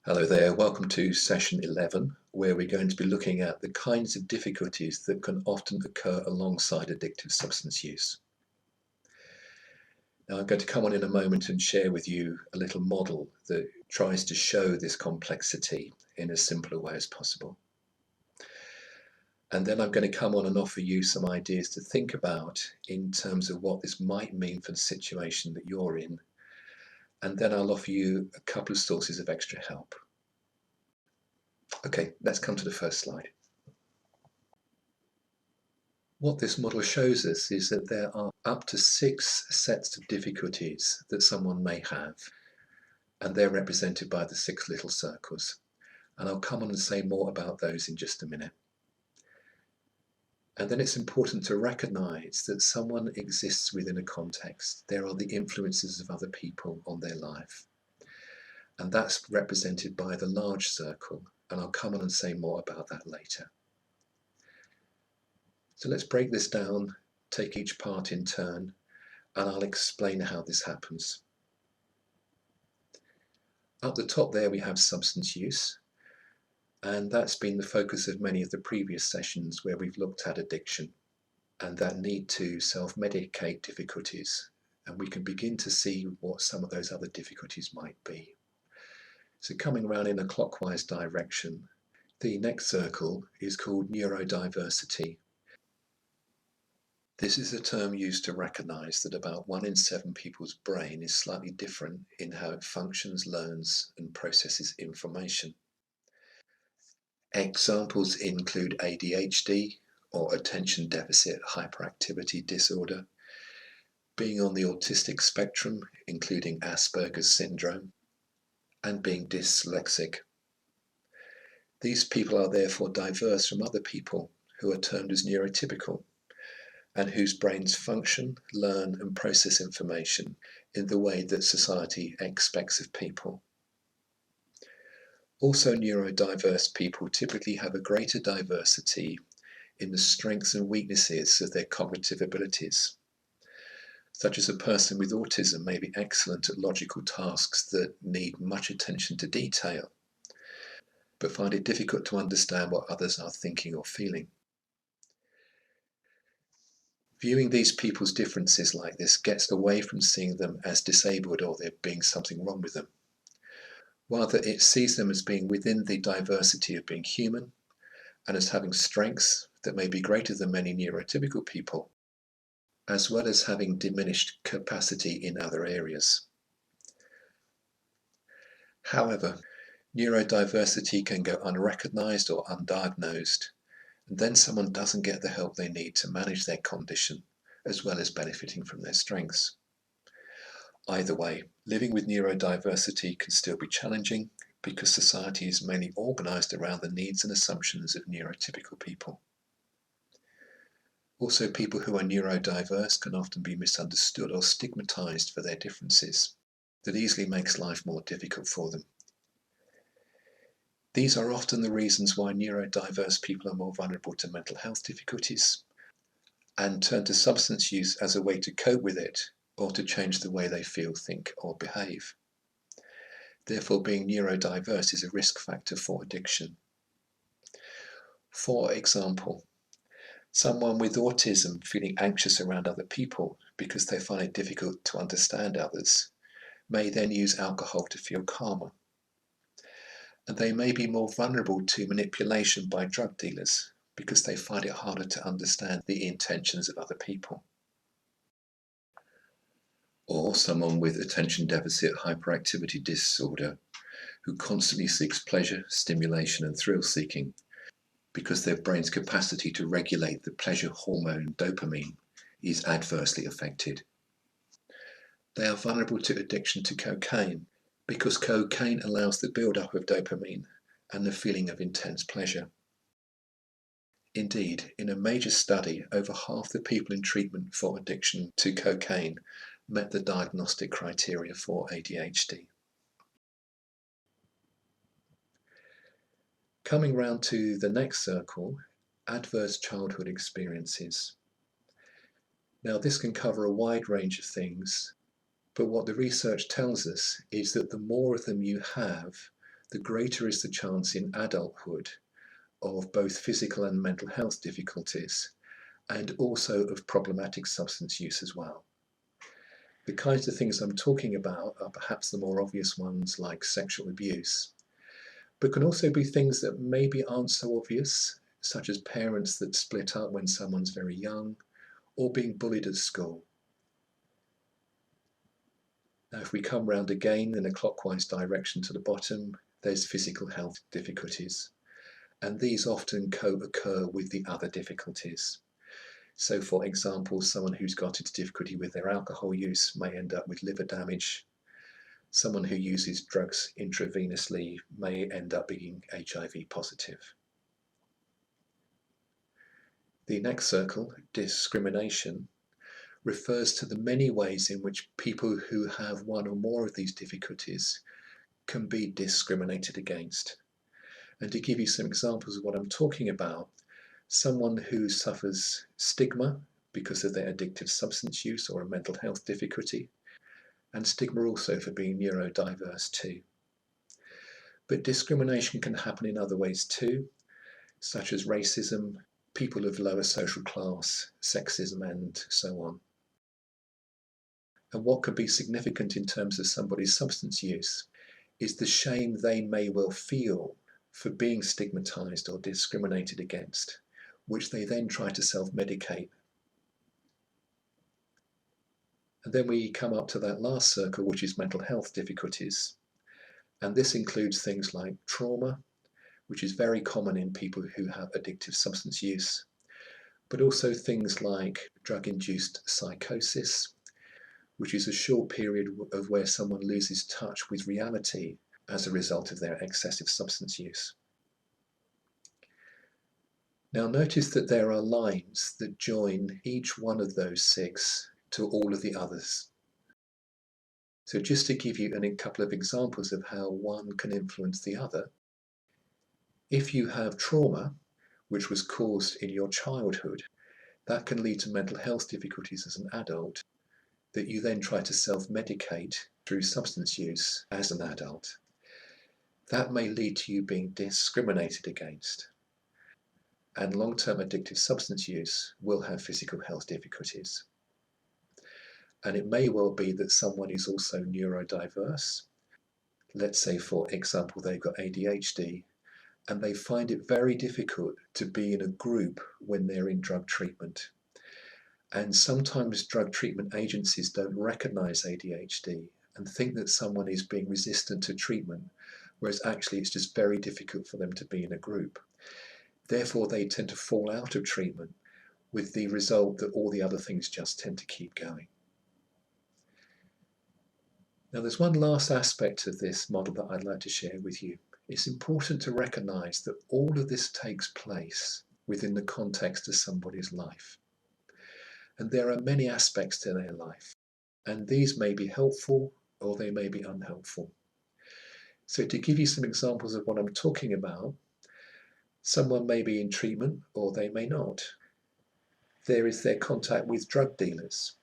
Hello there, welcome to session 11, where we're going to be looking at the kinds of difficulties that can often occur alongside addictive substance use. Now I'm going to come on in a moment and share with you a little model that tries to show this complexity in as simple a way as possible. And then I'm going to come on and offer you some ideas to think about in terms of what this might mean for the situation that you're in. And then I'll offer you a couple of sources of extra help. Okay, let's come to the first slide. What this model shows us is that there are up to 6 sets of difficulties that someone may have, and they're represented by the 6 little circles. And I'll come on and say more about those in just a minute. And then it's important to recognize that someone exists within a context. There are the influences of other people on their life. And that's represented by the large circle, and I'll come on and say more about that later. So let's break this down, take each part in turn, and I'll explain how this happens. Up the top there we have substance use, and that's been the focus of many of the previous sessions where we've looked at addiction and that need to self-medicate difficulties, and we can begin to see what some of those other difficulties might be. So coming around in a clockwise direction, the next circle is called neurodiversity. This is a term used to recognize that about 1 in 7 people's brain is slightly different in how it functions, learns, and processes information. Examples include ADHD, or attention deficit hyperactivity disorder, being on the autistic spectrum, including Asperger's syndrome, and being dyslexic. These people are therefore diverse from other people who are termed as neurotypical, and whose brains function, learn, and process information in the way that society expects of people. Also, neurodiverse people typically have a greater diversity in the strengths and weaknesses of their cognitive abilities, such as a person with autism may be excellent at logical tasks that need much attention to detail, but find it difficult to understand what others are thinking or feeling. Viewing these people's differences like this gets away from seeing them as disabled or there being something wrong with them. Rather, it sees them as being within the diversity of being human and as having strengths that may be greater than many neurotypical people, as well as having diminished capacity in other areas. However, neurodiversity can go unrecognized or undiagnosed, and then someone doesn't get the help they need to manage their condition, as well as benefiting from their strengths. Either way, living with neurodiversity can still be challenging because society is mainly organized around the needs and assumptions of neurotypical people. Also, people who are neurodiverse can often be misunderstood or stigmatized for their differences. That easily makes life more difficult for them. These are often the reasons why neurodiverse people are more vulnerable to mental health difficulties and turn to substance use as a way to cope with it or to change the way they feel, think, or behave. Therefore, being neurodiverse is a risk factor for addiction. For example, someone with autism feeling anxious around other people because they find it difficult to understand others may then use alcohol to feel calmer. And they may be more vulnerable to manipulation by drug dealers because they find it harder to understand the intentions of other people. Or someone with attention deficit hyperactivity disorder who constantly seeks pleasure, stimulation, and thrill seeking because their brain's capacity to regulate the pleasure hormone dopamine is adversely affected. They are vulnerable to addiction to cocaine because cocaine allows the build-up of dopamine and the feeling of intense pleasure. Indeed, in a major study, over half the people in treatment for addiction to cocaine met the diagnostic criteria for ADHD. Coming round to the next circle, adverse childhood experiences. Now, this can cover a wide range of things, but what the research tells us is that the more of them you have, the greater is the chance in adulthood of both physical and mental health difficulties, and also of problematic substance use as well. The kinds of things I'm talking about are perhaps the more obvious ones, like sexual abuse, but can also be things that maybe aren't so obvious, such as parents that split up when someone's very young, or being bullied at school. Now, if we come round again in a clockwise direction to the bottom, there's physical health difficulties, and these often co-occur with the other difficulties. So, for example, someone who's got into difficulty with their alcohol use may end up with liver damage. Someone who uses drugs intravenously may end up being HIV positive. The next circle, discrimination, refers to the many ways in which people who have one or more of these difficulties can be discriminated against. And to give you some examples of what I'm talking about, someone who suffers stigma because of their addictive substance use or a mental health difficulty, and stigma also for being neurodiverse too. But discrimination can happen in other ways too, such as racism, people of lower social class, sexism, and so on. And what could be significant in terms of somebody's substance use is the shame they may well feel for being stigmatized or discriminated against, which they then try to self-medicate. And then we come up to that last circle, which is mental health difficulties. And this includes things like trauma, which is very common in people who have addictive substance use, but also things like drug-induced psychosis, which is a short period of where someone loses touch with reality as a result of their excessive substance use. Now notice that there are lines that join each one of those 6 to all of the others. So just to give you a couple of examples of how one can influence the other, if you have trauma which was caused in your childhood, that can lead to mental health difficulties as an adult that you then try to self-medicate through substance use as an adult. That may lead to you being discriminated against. And long-term addictive substance use will have physical health difficulties. And it may well be that someone is also neurodiverse. Let's say, for example, they've got ADHD, and they find it very difficult to be in a group when they're in drug treatment. And sometimes drug treatment agencies don't recognize ADHD and think that someone is being resistant to treatment, whereas actually it's just very difficult for them to be in a group. Therefore, they tend to fall out of treatment, with the result that all the other things just tend to keep going. Now, there's one last aspect of this model that I'd like to share with you. It's important to recognize that all of this takes place within the context of somebody's life. And there are many aspects to their life, and these may be helpful or they may be unhelpful. So to give you some examples of what I'm talking about, someone may be in treatment or they may not. There is their contact with drug dealers.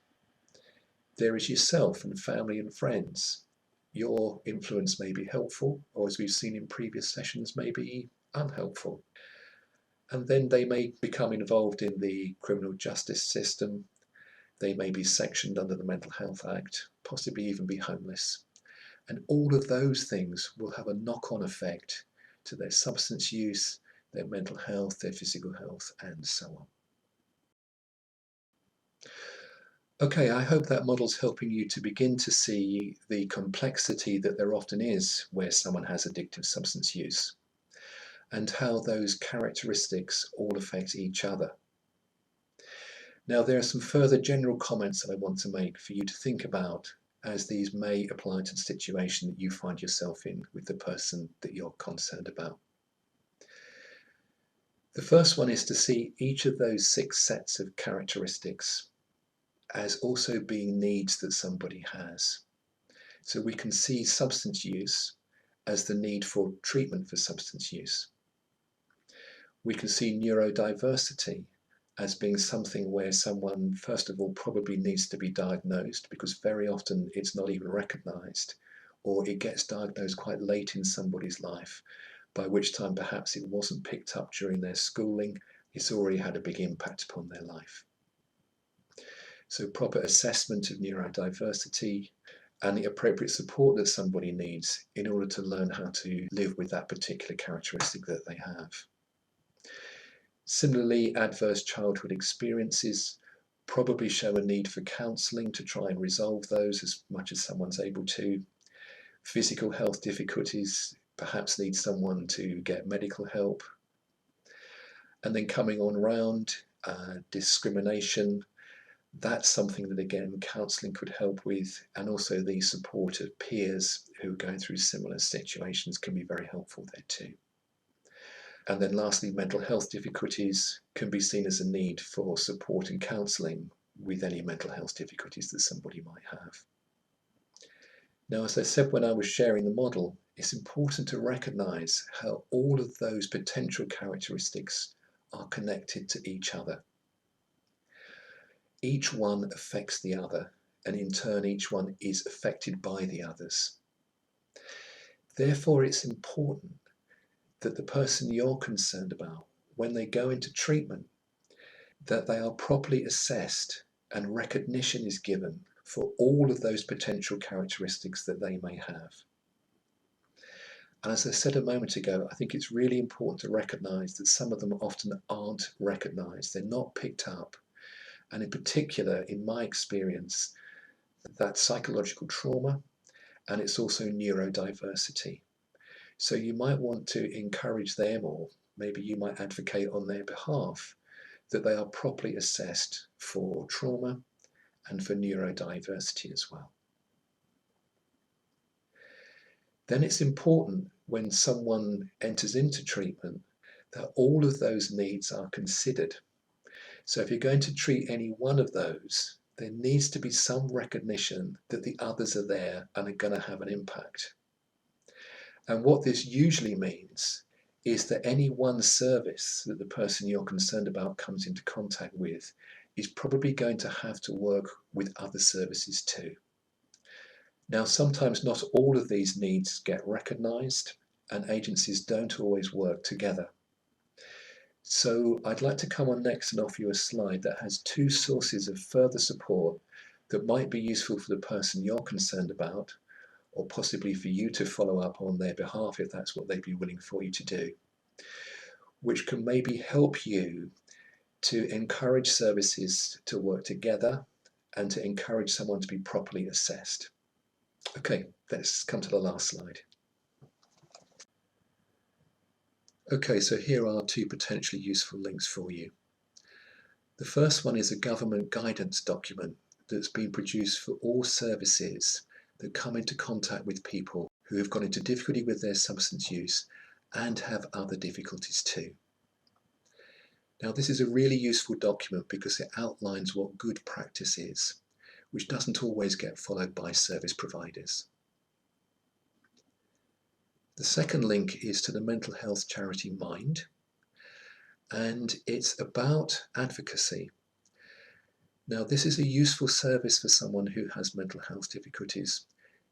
There is yourself and family and friends. Your influence may be helpful, or as we've seen in previous sessions, may be unhelpful. And then they may become involved in the criminal justice system. They may be sectioned under the Mental Health Act, possibly even be homeless. And all of those things will have a knock-on effect to their substance use, their mental health, their physical health, and so on. Okay, I hope that model's helping you to begin to see the complexity that there often is where someone has addictive substance use, and how those characteristics all affect each other. Now, there are some further general comments that I want to make for you to think about, as these may apply to the situation that you find yourself in with the person that you're concerned about. The first one is to see each of those 6 sets of characteristics as also being needs that somebody has. So we can see substance use as the need for treatment for substance use. We can see neurodiversity as being something where someone, first of all, probably needs to be diagnosed, because very often it's not even recognized, or it gets diagnosed quite late in somebody's life, by which time perhaps it wasn't picked up during their schooling. It's already had a big impact upon their life. So proper assessment of neurodiversity and the appropriate support that somebody needs in order to learn how to live with that particular characteristic that they have. Similarly, adverse childhood experiences probably show a need for counselling to try and resolve those as much as someone's able to. Physical health difficulties perhaps need someone to get medical help. And then coming on round, discrimination, that's something that again counselling could help with, and also the support of peers who are going through similar situations can be very helpful there too. And then lastly, mental health difficulties can be seen as a need for support and counselling with any mental health difficulties that somebody might have. Now, as I said when I was sharing the model, it's important to recognise how all of those potential characteristics are connected to each other. Each one affects the other, and in turn each one is affected by the others. Therefore, it's important that the person you're concerned about, when they go into treatment, that they are properly assessed and recognition is given for all of those potential characteristics that they may have. And as I said a moment ago, I think it's really important to recognise that some of them often aren't recognised, they're not picked up. And in particular, in my experience, that's psychological trauma, and it's also neurodiversity. So you might want to encourage them, or maybe you might advocate on their behalf, that they are properly assessed for trauma and for neurodiversity as well. Then it's important when someone enters into treatment that all of those needs are considered. So if you're going to treat any one of those, there needs to be some recognition that the others are there and are going to have an impact. And what this usually means is that any one service that the person you're concerned about comes into contact with is probably going to have to work with other services too. Now, sometimes not all of these needs get recognised, and agencies don't always work together. So I'd like to come on next and offer you a slide that has two sources of further support that might be useful for the person you're concerned about, or possibly for you to follow up on their behalf if that's what they'd be willing for you to do, which can maybe help you to encourage services to work together and to encourage someone to be properly assessed. Okay, let's come to the last slide. Okay, so here are two potentially useful links for you. The first one is a government guidance document that's been produced for all services that come into contact with people who have gone into difficulty with their substance use and have other difficulties too. Now, this is a really useful document because it outlines what good practice is, which doesn't always get followed by service providers. The second link is to the mental health charity Mind, and it's about advocacy. Now, this is a useful service for someone who has mental health difficulties.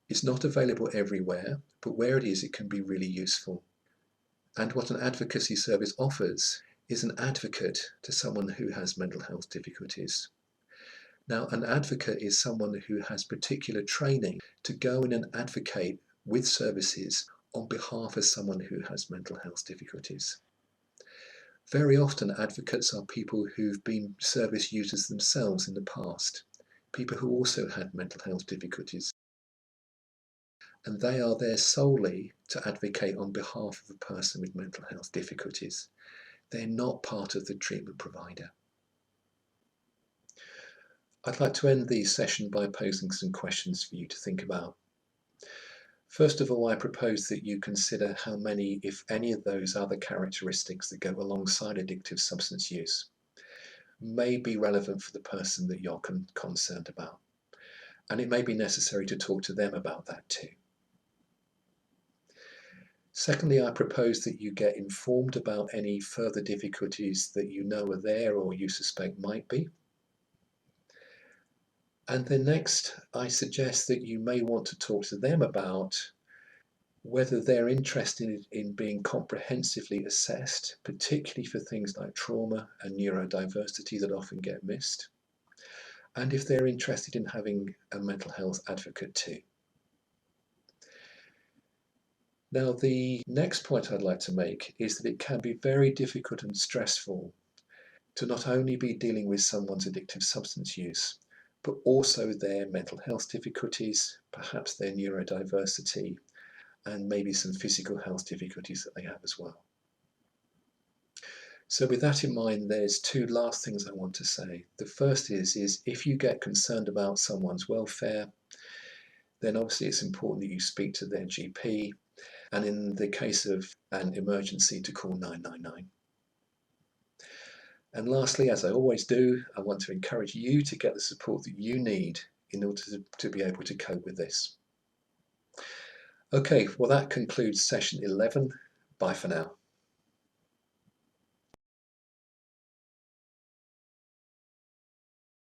It's not available everywhere, but where it is, it can be really useful. And what an advocacy service offers is an advocate to someone who has mental health difficulties. Now, an advocate is someone who has particular training to go in and advocate with services on behalf of someone who has mental health difficulties. Very often advocates are people who've been service users themselves in the past, people who also had mental health difficulties. And they are there solely to advocate on behalf of a person with mental health difficulties. They're not part of the treatment provider. I'd like to end the session by posing some questions for you to think about. First of all, I propose that you consider how many, if any, of those other characteristics that go alongside addictive substance use may be relevant for the person that you're concerned about. And it may be necessary to talk to them about that too. Secondly, I propose that you get informed about any further difficulties that you know are there or you suspect might be. And then next, I suggest that you may want to talk to them about whether they're interested in being comprehensively assessed, particularly for things like trauma and neurodiversity that often get missed, and if they're interested in having a mental health advocate too. Now, the next point I'd like to make is that it can be very difficult and stressful to not only be dealing with someone's addictive substance use, but also their mental health difficulties, perhaps their neurodiversity, and maybe some physical health difficulties that they have as well. So with that in mind, there's two last things I want to say. The first is if you get concerned about someone's welfare, then obviously it's important that you speak to their GP, and in the case of an emergency, to call 999. And lastly, as I always do, I want to encourage you to get the support that you need in order to be able to cope with this. Okay, well that concludes session 11. Bye for now.